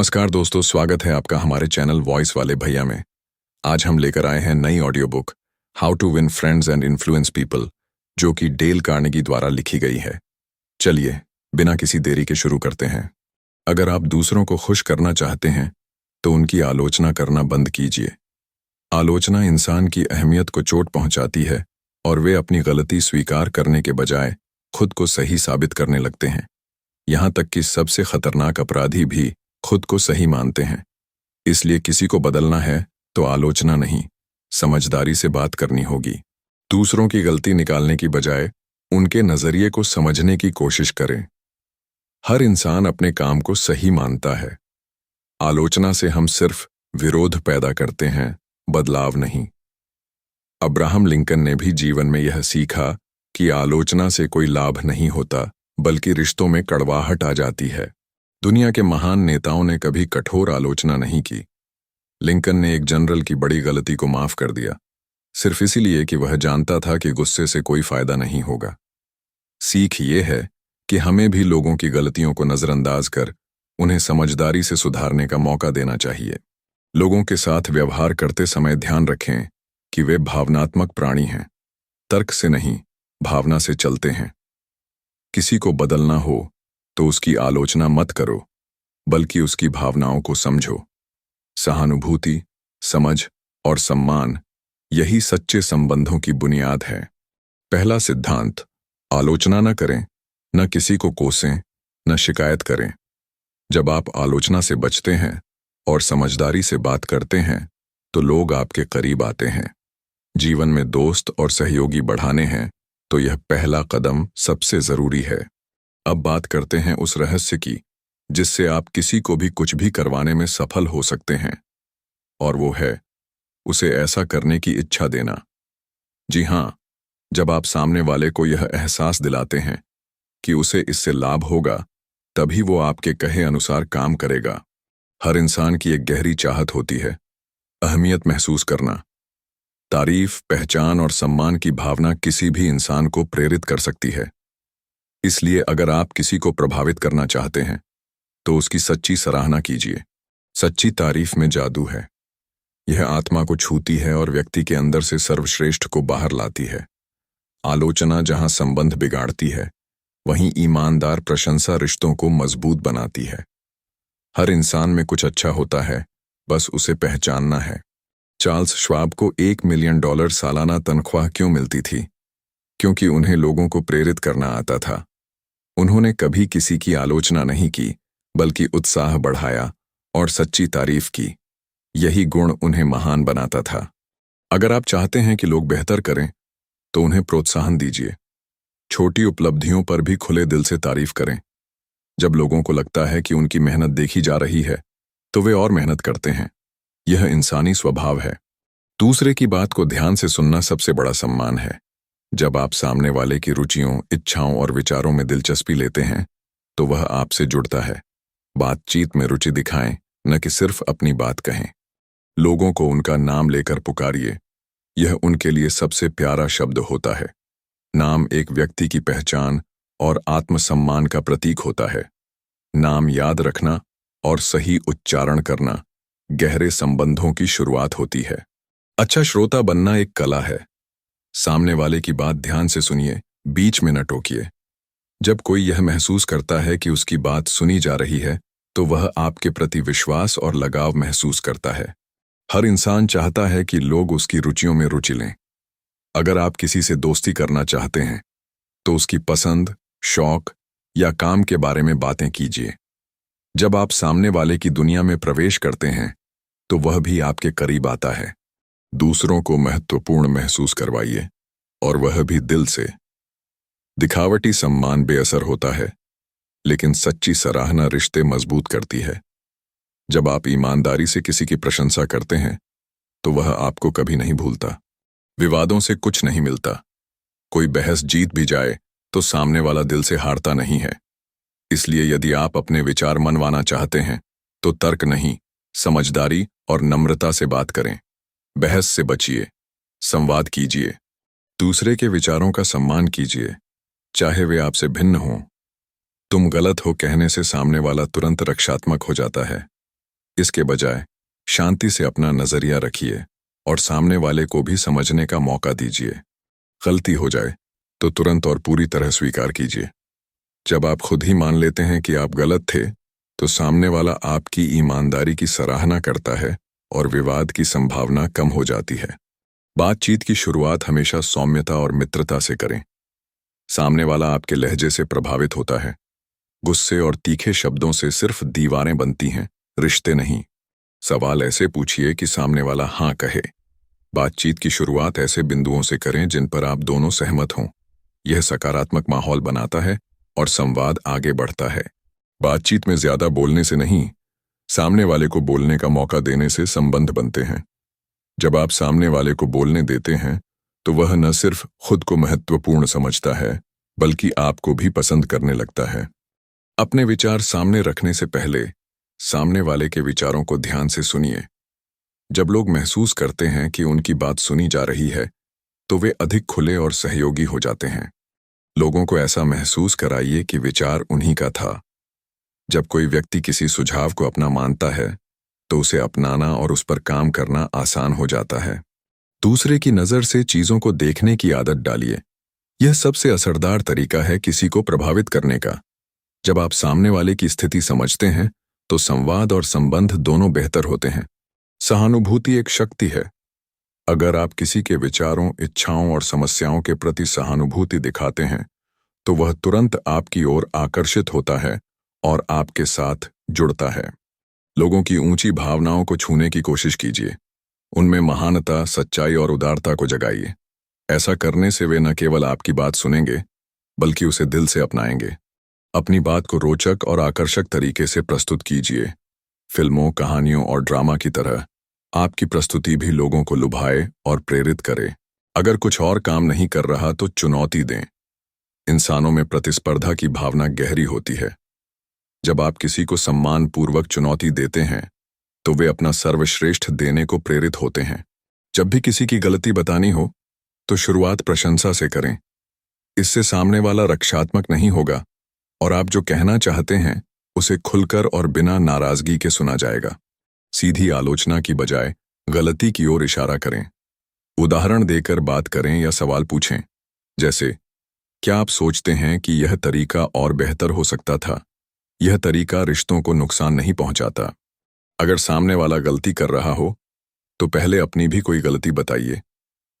नमस्कार दोस्तों, स्वागत है आपका हमारे चैनल वॉइस वाले भैया में। आज हम लेकर आए हैं नई audio book how to win friends and influence people, जो कि डेल कार्नेगी द्वारा लिखी गई है। चलिए बिना किसी देरी के शुरू करते हैं। अगर आप दूसरों को खुश करना चाहते हैं तो उनकी आलोचना करना बंद कीजिए। आलोचना इंसान की अहमियत को चोट पहुंचाती है और वे अपनी गलती स्वीकार करने के बजाय खुद को सही साबित करने लगते हैं। यहाँ तक कि सबसे खतरनाक अपराधी भी खुद को सही मानते हैं। इसलिए किसी को बदलना है तो आलोचना नहीं, समझदारी से बात करनी होगी। दूसरों की गलती निकालने की बजाय उनके नजरिए को समझने की कोशिश करें। हर इंसान अपने काम को सही मानता है। आलोचना से हम सिर्फ विरोध पैदा करते हैं, बदलाव नहीं। अब्राहम लिंकन ने भी जीवन में यह सीखा कि आलोचना से कोई लाभ नहीं होता, बल्कि रिश्तों में कड़वाहट आ जाती है। दुनिया के महान नेताओं ने कभी कठोर आलोचना नहीं की। लिंकन ने एक जनरल की बड़ी गलती को माफ कर दिया, सिर्फ इसीलिए कि वह जानता था कि गुस्से से कोई फायदा नहीं होगा। सीख ये है कि हमें भी लोगों की गलतियों को नजरअंदाज कर उन्हें समझदारी से सुधारने का मौका देना चाहिए। लोगों के साथ व्यवहार करते समय ध्यान रखें कि वे भावनात्मक प्राणी हैं, तर्क से नहीं, भावना से चलते हैं। किसी को बदलना हो तो उसकी आलोचना मत करो, बल्कि उसकी भावनाओं को समझो। सहानुभूति, समझ और सम्मान, यही सच्चे संबंधों की बुनियाद है। पहला सिद्धांत, आलोचना न करें, न किसी को कोसें, न शिकायत करें। जब आप आलोचना से बचते हैं और समझदारी से बात करते हैं तो लोग आपके करीब आते हैं। जीवन में दोस्त और सहयोगी बढ़ाने हैं तो यह पहला कदम सबसे जरूरी है। अब बात करते हैं उस रहस्य की जिससे आप किसी को भी कुछ भी करवाने में सफल हो सकते हैं, और वो है उसे ऐसा करने की इच्छा देना। जी हाँ, जब आप सामने वाले को यह एहसास दिलाते हैं कि उसे इससे लाभ होगा, तभी वो आपके कहे अनुसार काम करेगा। हर इंसान की एक गहरी चाहत होती है, अहमियत महसूस करना। तारीफ, पहचान और सम्मान की भावना किसी भी इंसान को प्रेरित कर सकती है। इसलिए अगर आप किसी को प्रभावित करना चाहते हैं तो उसकी सच्ची सराहना कीजिए। सच्ची तारीफ में जादू है। यह आत्मा को छूती है और व्यक्ति के अंदर से सर्वश्रेष्ठ को बाहर लाती है। आलोचना जहां संबंध बिगाड़ती है, वहीं ईमानदार प्रशंसा रिश्तों को मजबूत बनाती है। हर इंसान में कुछ अच्छा होता है, बस उसे पहचानना है। चार्ल्स श्वाब को $1 मिलियन सालाना तनख्वाह क्यों मिलती थी? क्योंकि उन्हें लोगों को प्रेरित करना आता था। उन्होंने कभी किसी की आलोचना नहीं की, बल्कि उत्साह बढ़ाया और सच्ची तारीफ की। यही गुण उन्हें महान बनाता था। अगर आप चाहते हैं कि लोग बेहतर करें तो उन्हें प्रोत्साहन दीजिए। छोटी उपलब्धियों पर भी खुले दिल से तारीफ करें। जब लोगों को लगता है कि उनकी मेहनत देखी जा रही है तो वे और मेहनत करते हैं। यह इंसानी स्वभाव है। दूसरे की बात को ध्यान से सुनना सबसे बड़ा सम्मान है। जब आप सामने वाले की रुचियों, इच्छाओं और विचारों में दिलचस्पी लेते हैं तो वह आपसे जुड़ता है। बातचीत में रुचि दिखाएं, न कि सिर्फ अपनी बात कहें। लोगों को उनका नाम लेकर पुकारिए। यह उनके लिए सबसे प्यारा शब्द होता है। नाम एक व्यक्ति की पहचान और आत्मसम्मान का प्रतीक होता है। नाम याद रखना और सही उच्चारण करना गहरे संबंधों की शुरुआत होती है। अच्छा श्रोता बनना एक कला है। सामने वाले की बात ध्यान से सुनिए, बीच में न टोकिए। जब कोई यह महसूस करता है कि उसकी बात सुनी जा रही है तो वह आपके प्रति विश्वास और लगाव महसूस करता है। हर इंसान चाहता है कि लोग उसकी रुचियों में रुचि लें। अगर आप किसी से दोस्ती करना चाहते हैं तो उसकी पसंद, शौक या काम के बारे में बातें कीजिए। जब आप सामने वाले की दुनिया में प्रवेश करते हैं तो वह भी आपके करीब आता है। दूसरों को महत्वपूर्ण महसूस करवाइए, और वह भी दिल से। दिखावटी सम्मान बेअसर होता है, लेकिन सच्ची सराहना रिश्ते मजबूत करती है। जब आप ईमानदारी से किसी की प्रशंसा करते हैं तो वह आपको कभी नहीं भूलता। विवादों से कुछ नहीं मिलता। कोई बहस जीत भी जाए तो सामने वाला दिल से हारता नहीं है। इसलिए यदि आप अपने विचार मनवाना चाहते हैं तो तर्क नहीं, समझदारी और नम्रता से बात करें। बहस से बचिए, संवाद कीजिए। दूसरे के विचारों का सम्मान कीजिए, चाहे वे आपसे भिन्न हों। तुम गलत हो कहने से सामने वाला तुरंत रक्षात्मक हो जाता है। इसके बजाय शांति से अपना नजरिया रखिए और सामने वाले को भी समझने का मौका दीजिए। गलती हो जाए तो तुरंत और पूरी तरह स्वीकार कीजिए। जब आप खुद ही मान लेते हैं कि आप गलत थे, तो सामने वाला आपकी ईमानदारी की सराहना करता है और विवाद की संभावना कम हो जाती है। बातचीत की शुरुआत हमेशा सौम्यता और मित्रता से करें। सामने वाला आपके लहजे से प्रभावित होता है। गुस्से और तीखे शब्दों से सिर्फ दीवारें बनती हैं, रिश्ते नहीं। सवाल ऐसे पूछिए कि सामने वाला हाँ कहे। बातचीत की शुरुआत ऐसे बिंदुओं से करें जिन पर आप दोनों सहमत हों। यह सकारात्मक माहौल बनाता है और संवाद आगे बढ़ता है। बातचीत में ज्यादा बोलने से नहीं, सामने वाले को बोलने का मौका देने से संबंध बनते हैं। जब आप सामने वाले को बोलने देते हैं, तो वह न सिर्फ खुद को महत्वपूर्ण समझता है, बल्कि आपको भी पसंद करने लगता है। अपने विचार सामने रखने से पहले सामने वाले के विचारों को ध्यान से सुनिए। जब लोग महसूस करते हैं कि उनकी बात सुनी जा रही है, तो वे अधिक खुले और सहयोगी हो जाते हैं। लोगों को ऐसा महसूस कराइए कि विचार उन्हीं का था। जब कोई व्यक्ति किसी सुझाव को अपना मानता है, तो उसे अपनाना और उस पर काम करना आसान हो जाता है। दूसरे की नज़र से चीज़ों को देखने की आदत डालिए। यह सबसे असरदार तरीका है किसी को प्रभावित करने का। जब आप सामने वाले की स्थिति समझते हैं, तो संवाद और संबंध दोनों बेहतर होते हैं। सहानुभूति एक शक्ति है। अगर आप किसी के विचारों, इच्छाओं और समस्याओं के प्रति सहानुभूति दिखाते हैं, तो वह तुरंत आपकी ओर आकर्षित होता है और आपके साथ जुड़ता है। लोगों की ऊंची भावनाओं को छूने की कोशिश कीजिए। उनमें महानता, सच्चाई और उदारता को जगाइए। ऐसा करने से वे न केवल आपकी बात सुनेंगे, बल्कि उसे दिल से अपनाएंगे। अपनी बात को रोचक और आकर्षक तरीके से प्रस्तुत कीजिए। फिल्मों, कहानियों और ड्रामा की तरह आपकी प्रस्तुति भी लोगों को लुभाए और प्रेरित करे। अगर कुछ और काम नहीं कर रहा, तो चुनौती दें। इंसानों में प्रतिस्पर्धा की भावना गहरी होती है। जब आप किसी को सम्मानपूर्वक चुनौती देते हैं, तो वे अपना सर्वश्रेष्ठ देने को प्रेरित होते हैं। जब भी किसी की गलती बतानी हो, तो शुरुआत प्रशंसा से करें। इससे सामने वाला रक्षात्मक नहीं होगा और आप जो कहना चाहते हैं, उसे खुलकर और बिना नाराजगी के सुना जाएगा। सीधी आलोचना की बजाय गलती की ओर इशारा करें। उदाहरण देकर बात करें या सवाल पूछें, जैसे, क्या आप सोचते हैं कि यह तरीका और बेहतर हो सकता था? यह तरीका रिश्तों को नुकसान नहीं पहुंचाता। अगर सामने वाला गलती कर रहा हो, तो पहले अपनी भी कोई गलती बताइए।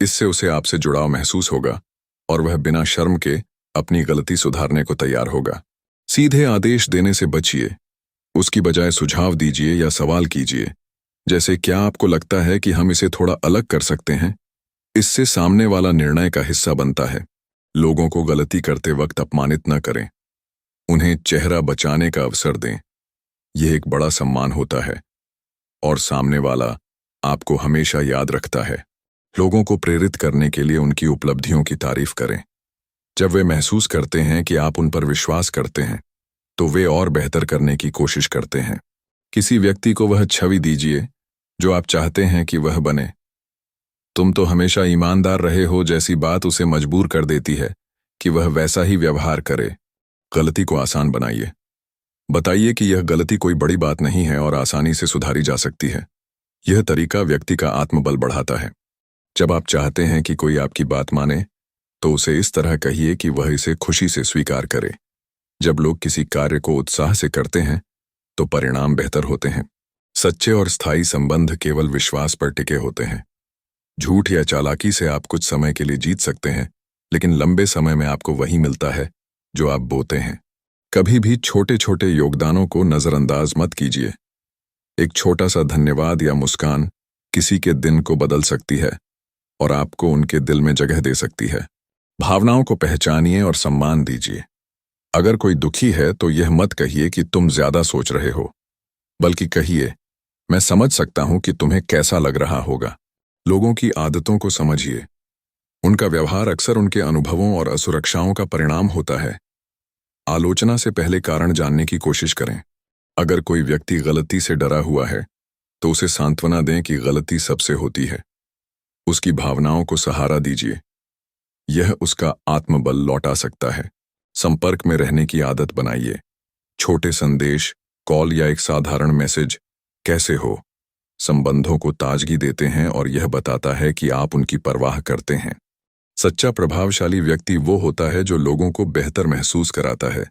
इससे उसे आपसे जुड़ाव महसूस होगा और वह बिना शर्म के अपनी गलती सुधारने को तैयार होगा। सीधे आदेश देने से बचिए। उसकी बजाय सुझाव दीजिए या सवाल कीजिए, जैसे, क्या आपको लगता है कि हम इसे थोड़ा अलग कर सकते हैं? इससे सामने वाला निर्णय का हिस्सा बनता है। लोगों को गलती करते वक्त अपमानित न करें। उन्हें चेहरा बचाने का अवसर दें। यह एक बड़ा सम्मान होता है और सामने वाला आपको हमेशा याद रखता है। लोगों को प्रेरित करने के लिए उनकी उपलब्धियों की तारीफ करें। जब वे महसूस करते हैं कि आप उन पर विश्वास करते हैं, तो वे और बेहतर करने की कोशिश करते हैं। किसी व्यक्ति को वह छवि दीजिए जो आप चाहते हैं कि वह बने। तुम तो हमेशा ईमानदार रहे हो जैसी बात उसे मजबूर कर देती है कि वह वैसा ही व्यवहार करे। गलती को आसान बनाइए। बताइए कि यह गलती कोई बड़ी बात नहीं है और आसानी से सुधारी जा सकती है। यह तरीका व्यक्ति का आत्मबल बढ़ाता है। जब आप चाहते हैं कि कोई आपकी बात माने, तो उसे इस तरह कहिए कि वह इसे खुशी से स्वीकार करे। जब लोग किसी कार्य को उत्साह से करते हैं, तो परिणाम बेहतर होते हैं। सच्चे और स्थायी संबंध केवल विश्वास पर टिके होते हैं। झूठ या चालाकी से आप कुछ समय के लिए जीत सकते हैं, लेकिन लंबे समय में आपको वही मिलता है जो आप बोते हैं। कभी भी छोटे छोटे योगदानों को नजरअंदाज मत कीजिए। एक छोटा सा धन्यवाद या मुस्कान किसी के दिन को बदल सकती है और आपको उनके दिल में जगह दे सकती है। भावनाओं को पहचानिए और सम्मान दीजिए। अगर कोई दुखी है, तो यह मत कहिए कि तुम ज्यादा सोच रहे हो, बल्कि कहिए, मैं समझ सकता हूं कि तुम्हें कैसा लग रहा होगा। लोगों की आदतों को समझिए। उनका व्यवहार अक्सर उनके अनुभवों और असुरक्षाओं का परिणाम होता है। आलोचना से पहले कारण जानने की कोशिश करें। अगर कोई व्यक्ति गलती से डरा हुआ है, तो उसे सांत्वना दें कि गलती सबसे होती है। उसकी भावनाओं को सहारा दीजिए। यह उसका आत्मबल लौटा सकता है। संपर्क में रहने की आदत बनाइए। छोटे संदेश, कॉल या एक साधारण मैसेज कैसे हो, संबंधों को ताजगी देते हैं और यह बताता है कि आप उनकी परवाह करते हैं। सच्चा प्रभावशाली व्यक्ति वो होता है जो लोगों को बेहतर महसूस कराता है,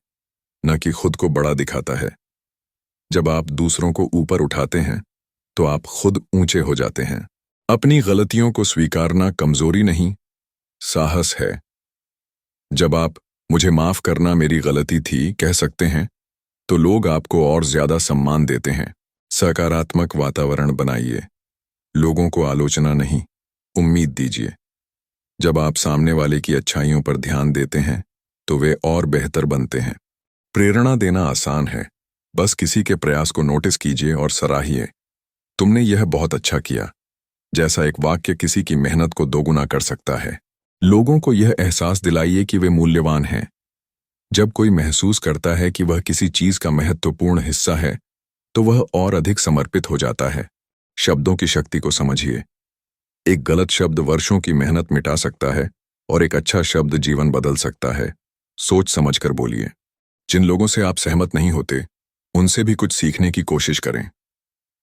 न कि खुद को बड़ा दिखाता है। जब आप दूसरों को ऊपर उठाते हैं तो आप खुद ऊंचे हो जाते हैं। अपनी गलतियों को स्वीकारना कमजोरी नहीं, साहस है। जब आप मुझे माफ करना, मेरी गलती थी, कह सकते हैं तो लोग आपको और ज्यादा सम्मान देते हैं। सकारात्मक वातावरण बनाइए, लोगों को आलोचना नहीं, उम्मीद दीजिए। जब आप सामने वाले की अच्छाइयों पर ध्यान देते हैं तो वे और बेहतर बनते हैं। प्रेरणा देना आसान है, बस किसी के प्रयास को नोटिस कीजिए और सराहिए। तुमने यह बहुत अच्छा किया, जैसा एक वाक्य किसी की मेहनत को दोगुना कर सकता है। लोगों को यह एहसास दिलाइए कि वे मूल्यवान हैं। जब कोई महसूस करता है कि वह किसी चीज का महत्वपूर्ण हिस्सा है तो वह और अधिक समर्पित हो जाता है। शब्दों की शक्ति को समझिए। एक गलत शब्द वर्षों की मेहनत मिटा सकता है और एक अच्छा शब्द जीवन बदल सकता है। सोच समझकर बोलिए। जिन लोगों से आप सहमत नहीं होते, उनसे भी कुछ सीखने की कोशिश करें।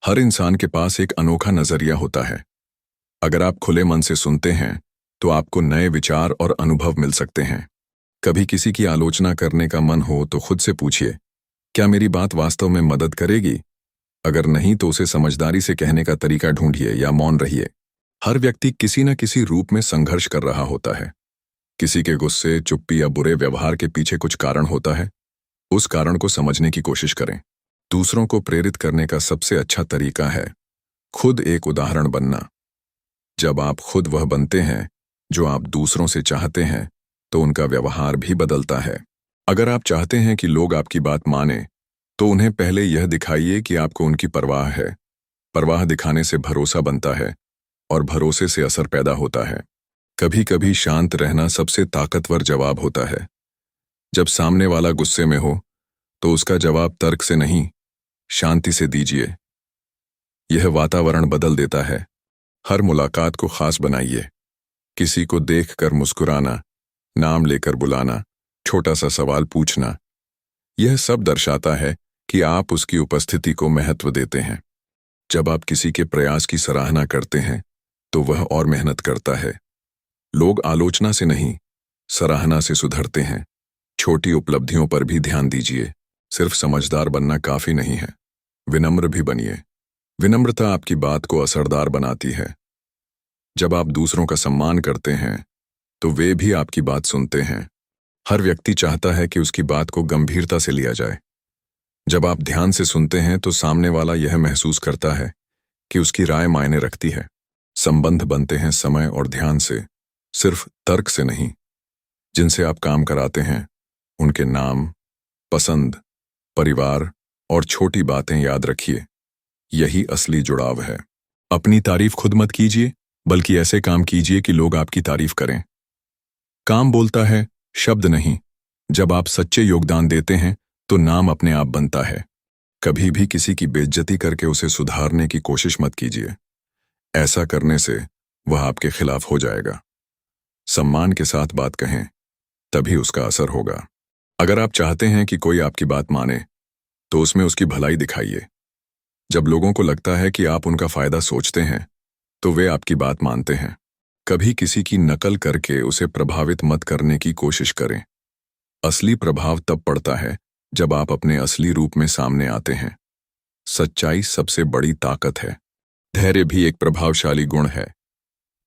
हर इंसान के पास एक अनोखा नजरिया होता है। अगर आप खुले मन से सुनते हैं तो आपको नए विचार और अनुभव मिल सकते हैं। कभी किसी की आलोचना करने का मन हो तो खुद से पूछिए, क्या मेरी बात वास्तव में मदद करेगी? अगर नहीं तो उसे समझदारी से कहने का तरीका ढूंढिए या मौन रहिए। हर व्यक्ति किसी न किसी रूप में संघर्ष कर रहा होता है। किसी के गुस्से, चुप्पी या बुरे व्यवहार के पीछे कुछ कारण होता है। उस कारण को समझने की कोशिश करें। दूसरों को प्रेरित करने का सबसे अच्छा तरीका है खुद एक उदाहरण बनना। जब आप खुद वह बनते हैं जो आप दूसरों से चाहते हैं तो उनका व्यवहार भी बदलता है। अगर आप चाहते हैं कि लोग आपकी बात माने तो उन्हें पहले यह दिखाइए कि आपको उनकी परवाह है। परवाह दिखाने से भरोसा बनता है और भरोसे से असर पैदा होता है। कभी कभी शांत रहना सबसे ताकतवर जवाब होता है। जब सामने वाला गुस्से में हो तो उसका जवाब तर्क से नहीं, शांति से दीजिए। यह वातावरण बदल देता है। हर मुलाकात को खास बनाइए। किसी को देखकर मुस्कुराना, नाम लेकर बुलाना, छोटा सा सवाल पूछना, यह सब दर्शाता है कि आप उसकी उपस्थिति को महत्व देते हैं। जब आप किसी के प्रयास की सराहना करते हैं तो वह और मेहनत करता है। लोग आलोचना से नहीं, सराहना से सुधरते हैं। छोटी उपलब्धियों पर भी ध्यान दीजिए। सिर्फ समझदार बनना काफी नहीं है, विनम्र भी बनिए। विनम्रता आपकी बात को असरदार बनाती है। जब आप दूसरों का सम्मान करते हैं तो वे भी आपकी बात सुनते हैं। हर व्यक्ति चाहता है कि उसकी बात को गंभीरता से लिया जाए। जब आप ध्यान से सुनते हैं तो सामने वाला यह महसूस करता है कि उसकी राय मायने रखती है। संबंध बनते हैं समय और ध्यान से, सिर्फ तर्क से नहीं। जिनसे आप काम कराते हैं उनके नाम, पसंद, परिवार और छोटी बातें याद रखिए। यही असली जुड़ाव है। अपनी तारीफ खुद मत कीजिए, बल्कि ऐसे काम कीजिए कि लोग आपकी तारीफ करें। काम बोलता है, शब्द नहीं। जब आप सच्चे योगदान देते हैं तो नाम अपने आप बनता है। कभी भी किसी की बेइज्जती करके उसे सुधारने की कोशिश मत कीजिए। ऐसा करने से वह आपके खिलाफ हो जाएगा। सम्मान के साथ बात कहें, तभी उसका असर होगा। अगर आप चाहते हैं कि कोई आपकी बात माने तो उसमें उसकी भलाई दिखाइए। जब लोगों को लगता है कि आप उनका फायदा सोचते हैं तो वे आपकी बात मानते हैं। कभी किसी की नकल करके उसे प्रभावित मत करने की कोशिश करें। असली प्रभाव तब पड़ता है जब आप अपने असली रूप में सामने आते हैं। सच्चाई सबसे बड़ी ताकत है। धैर्य भी एक प्रभावशाली गुण है।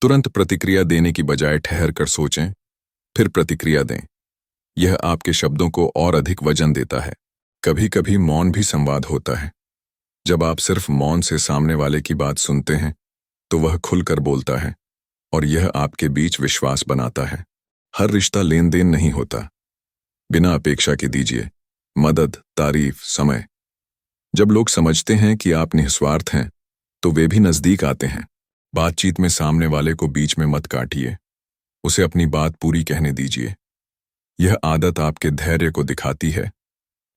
तुरंत प्रतिक्रिया देने की बजाय ठहर कर सोचें, फिर प्रतिक्रिया दें। यह आपके शब्दों को और अधिक वजन देता है। कभी कभी मौन भी संवाद होता है। जब आप सिर्फ मौन से सामने वाले की बात सुनते हैं तो वह खुलकर बोलता है और यह आपके बीच विश्वास बनाता है। हर रिश्ता लेन देन नहीं होता। बिना अपेक्षा के दीजिए मदद, तारीफ, समय। जब लोग समझते हैं कि आप निस्वार्थ हैं तो वे भी नजदीक आते हैं। बातचीत में सामने वाले को बीच में मत काटिए, उसे अपनी बात पूरी कहने दीजिए। यह आदत आपके धैर्य को दिखाती है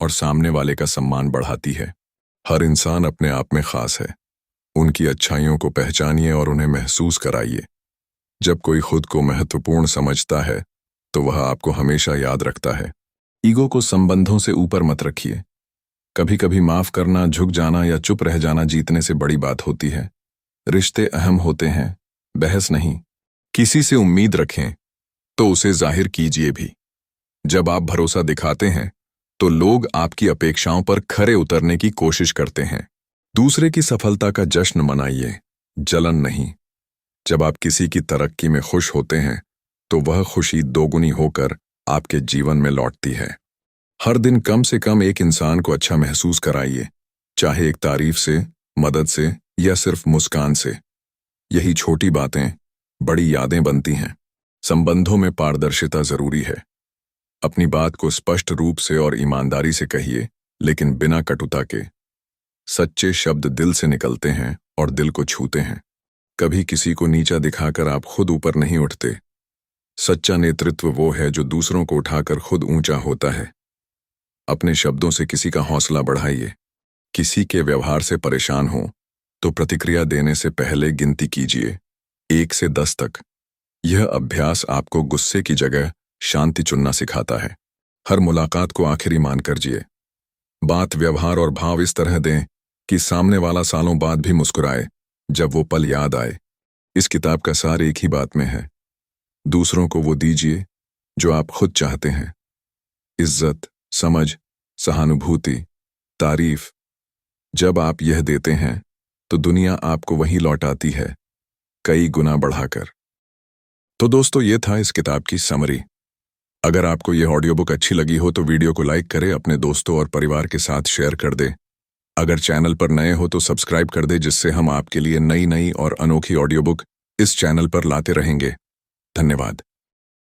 और सामने वाले का सम्मान बढ़ाती है। हर इंसान अपने आप में खास है। उनकी अच्छाइयों को पहचानिए और उन्हें महसूस कराइए। जब कोई खुद को महत्वपूर्ण समझता है तो वह आपको हमेशा याद रखता है। ईगो को संबंधों से ऊपर मत रखिए। कभी कभी माफ करना, झुक जाना या चुप रह जाना जीतने से बड़ी बात होती है। रिश्ते अहम होते हैं, बहस नहीं। किसी से उम्मीद रखें तो उसे जाहिर कीजिए भी। जब आप भरोसा दिखाते हैं तो लोग आपकी अपेक्षाओं पर खरे उतरने की कोशिश करते हैं। दूसरे की सफलता का जश्न मनाइए, जलन नहीं। जब आप किसी की तरक्की में खुश होते हैं तो वह खुशी दोगुनी होकर आपके जीवन में लौटती है। हर दिन कम से कम एक इंसान को अच्छा महसूस कराइए, चाहे एक तारीफ से, मदद से या सिर्फ मुस्कान से। यही छोटी बातें बड़ी यादें बनती हैं। संबंधों में पारदर्शिता जरूरी है। अपनी बात को स्पष्ट रूप से और ईमानदारी से कहिए, लेकिन बिना कटुता के। सच्चे शब्द दिल से निकलते हैं और दिल को छूते हैं। कभी किसी को नीचा दिखाकर आप खुद ऊपर नहीं उठते। सच्चा नेतृत्व वो है जो दूसरों को उठाकर खुद ऊंचा होता है। अपने शब्दों से किसी का हौसला बढ़ाइए। किसी के व्यवहार से परेशान हो तो प्रतिक्रिया देने से पहले गिनती कीजिए, 1 से 10 तक। यह अभ्यास आपको गुस्से की जगह शांति चुनना सिखाता है। हर मुलाकात को आखिरी मानकर जिए। बात, व्यवहार और भाव इस तरह दें कि सामने वाला सालों बाद भी मुस्कुराए जब वो पल याद आए। इस किताब का सार एक ही बात में है, दूसरों को वो दीजिए जो आप खुद चाहते हैं। इज्जत, समझ, सहानुभूति, तारीफ। जब आप यह देते हैं तो दुनिया आपको वही लौटाती है, कई गुना बढ़ाकर। तो दोस्तों, ये था इस किताब की समरी। अगर आपको यह ऑडियो बुक अच्छी लगी हो तो वीडियो को लाइक करें, अपने दोस्तों और परिवार के साथ शेयर कर दें। अगर चैनल पर नए हो तो सब्सक्राइब कर दें, जिससे हम आपके लिए नई नई और अनोखी ऑडियो बुक इस चैनल पर लाते रहेंगे। धन्यवाद।